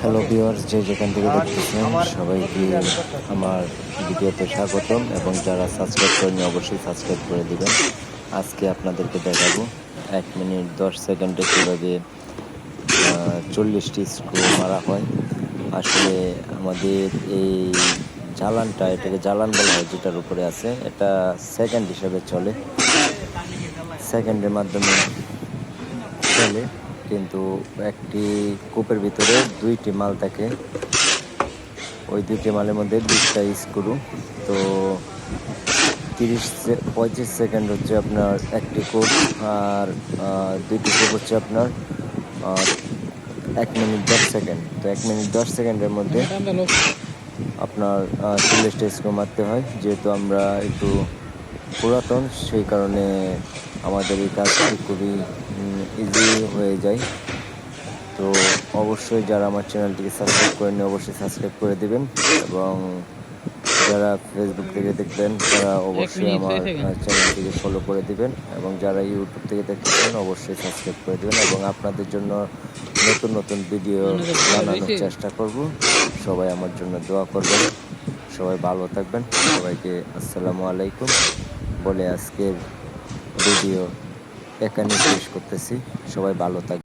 Hello viewers, যে যেখান থেকে দেখতেছেন সবাইকে আমার ভিডিওতে স্বাগতম, এবং যারা সাবস্ক্রাইব করেনি অবশ্যই সাবস্ক্রাইব করে দিবেন। আজকে আপনাদেরকে দেখাবো 1 মিনিট 10 সেকেন্ডে কীভাবে 40টি স্ক্রু মারা হয়। আসলে আমাদের এই জ্বালানটা, এটাকে জ্বালান বলা হয়, যেটার উপরে আছে, এটা সেকেন্ড হিসেবে চলে, সেকেন্ডের মাধ্যমে চলে। কিন্তু একটি কূপের ভিতরে 2টি মাল থাকে, ওই 2টি মালের মধ্যে 20টা স্ক্রু। তো 35 সেকেন্ড হচ্ছে আপনার একটি কূপ, আর 2টি কূপ হচ্ছে আপনার 1 মিনিট 10 সেকেন্ড। তো 1 মিনিট 10 সেকেন্ডের মধ্যে আপনার 40টা স্ক্রু মারতে হয়। যেহেতু আমরা একটু পুরাতন, সেই কারণে আমাদের এই কাজটি খুবই ইজি হয়ে যায়। তো অবশ্যই যারা আমার চ্যানেলটিকে সাবস্ক্রাইব করেনি অবশ্যই সাবস্ক্রাইব করে দিবেন, এবং যারা ফেসবুক থেকে দেখবেন তারা অবশ্যই আমার চ্যানেলটিকে ফলো করে দিবেন, এবং যারা ইউটিউব থেকে দেখতেছেন অবশ্যই সাবস্ক্রাইব করে দিবেন, এবং আপনাদের জন্য নতুন নতুন ভিডিও বানানোর চেষ্টা করব। সবাই আমার জন্য দোয়া করবেন, সবাই ভালো থাকবেন। সবাইকে আসসালামু আলাইকুম বলে আজকের ভিডিও এখানে শেষ করতেছি। সবাই ভালো থাকবেন।